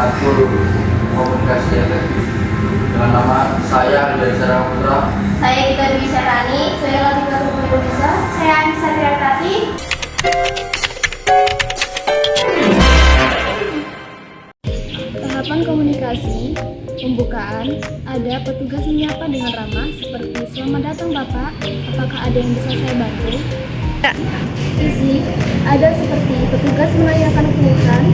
mengatur komunikasi efektif. Dengan nama saya dari Sarang Putra. Saya Gita Dwi Syarani. Saya Latifah Tukulisa. Saya Anissa Triartati. Tahapan komunikasi pembukaan, ada petugas menyapa dengan ramah seperti "Selamat datang Bapak, apakah ada yang bisa saya bantu?" Isi, ada seperti petugas menanyakan keluhan,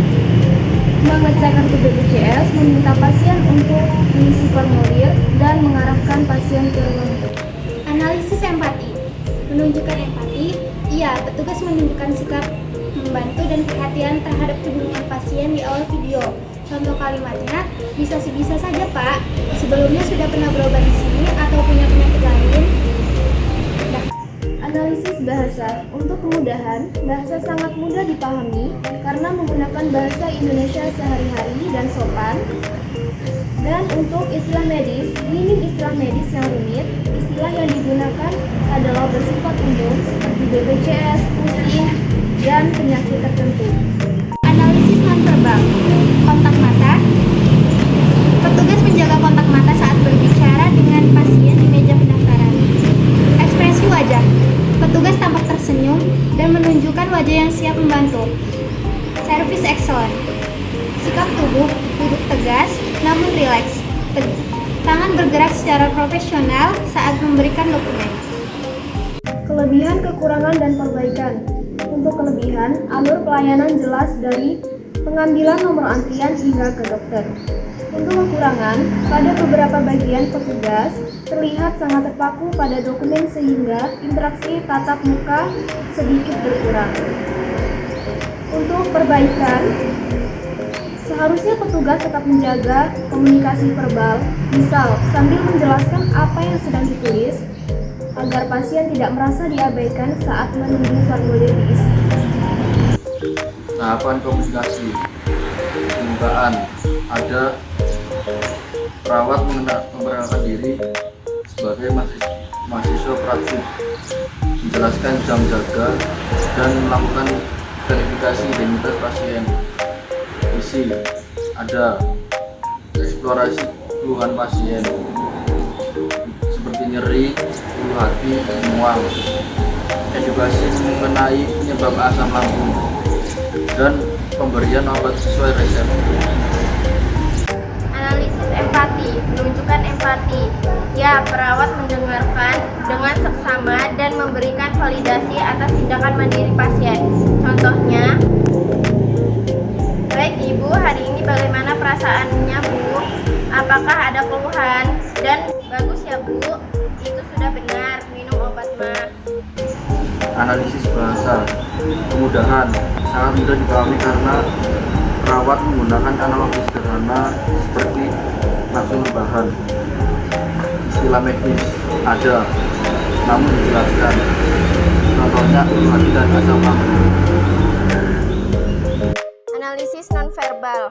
mengecek kartu BPJS, meminta pasien untuk mengisi formulir, dan mengarahkan pasien ke ruang. Analisis empati. Menunjukkan empati, iya, petugas menunjukkan sikap membantu dan perhatian terhadap kebutuhan pasien di awal video. Contoh kalimatnya, bisa saja Pak, sebelumnya sudah pernah berobat di sini atau punya penyakit lain. Analisis bahasa. Untuk kemudahan, bahasa sangat mudah dipahami karena menggunakan bahasa Indonesia sehari-hari dan sopan. Dan untuk istilah medis, minim istilah medis yang rumit. Istilah yang digunakan adalah bersifat umum seperti BPJS, pusing, dan penyakit tertentu. Analisis nonverbal. Kontak mata. Petugas menjaga kontak mata saat berbicara dengan pasien di meja pendaftaran. Ekspresi wajah. Petugas tampak tersenyum dan menunjukkan wajah yang siap membantu. Service excellent. Sikap tubuh duduk tegas namun rileks. Tangan bergerak secara profesional saat memberikan dokumen. Kelebihan, kekurangan, dan perbaikan. Untuk kelebihan, alur pelayanan jelas dari pengambilan nomor antrian hingga ke dokter. Untuk kekurangan, pada beberapa bagian petugas terlihat sangat terpaku pada dokumen sehingga interaksi tatap muka sedikit berkurang. Untuk perbaikan, seharusnya petugas tetap menjaga komunikasi verbal, misal sambil menjelaskan apa yang sedang ditulis, agar pasien tidak merasa diabaikan saat menunggu formulir diisi. Tahapan komunikasi pembukaan, ada perawat memperkenalkan diri sebagai mahasiswa praktik, menjelaskan jam jaga dan melakukan verifikasi identitas pasien. Isi, ada eksplorasi keluhan pasien seperti nyeri, ulu hati, mual, edukasi mengenai penyebab asam lambung, dan pemberian obat sesuai resep. Analisis empati. Menunjukkan empati. Ya, perawat mendengarkan dengan seksama dan memberikan validasi atas tindakan mandiri pasien. Contohnya, "Baik Ibu, hari ini bagaimana perasaannya Bu? Apakah ada keluhan?" Dan "Bagus ya Bu, itu sudah benar, minum obat mah." Analisis bahasa. Kemudahan, sangat mudah dipahami karena perawat menggunakan analogi sederhana seperti langsung rebahan. Istilah medis ada, namun dijelaskan. Contohnya ulu hati dan asam lambung. Analisis nonverbal.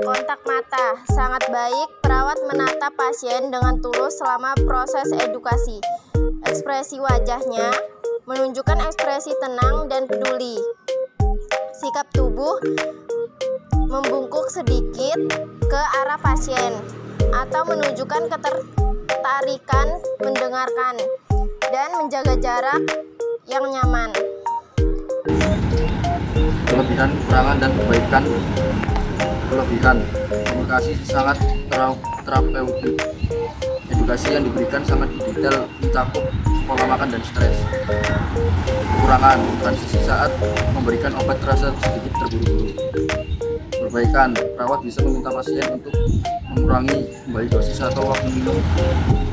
Kontak mata. Sangat baik perawat menatap pasien dengan tulus selama proses edukasi. Ekspresi wajahnya menunjukkan ekspresi tenang dan peduli. Sikap tubuh membungkuk sedikit ke arah pasien atau menunjukkan ketertarikan mendengarkan dan menjaga jarak yang nyaman. Kelebihan, kekurangan, dan perbaikan. Kelebihan, komunikasi sangat terapeutik. Edukasi yang diberikan sangat detail, mencakup pola makan dan stres. Kekurangan, transisi saat memberikan obat terasa sedikit terburu-buru. Perbaikan, perawat bisa meminta pasien untuk mengurangi kembali dosis atau waktu minum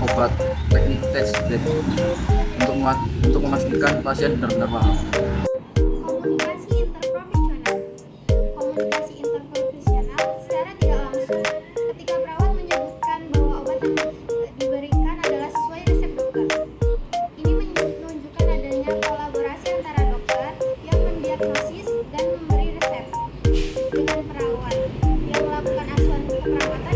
obat. Teknik test back untuk memastikan pasien benar-benar paham. Komunikasi interprofesional. Komunikasi interprofesional secara tidak langsung. Ketika perawat menyebutkan bahwa obat yang diberikan adalah sesuai resep dokter. Ini menunjukkan adanya kolaborasi antara dokter yang mendiagnosis dan memberi resep dengan perawat yang melakukan asuhan keperawatan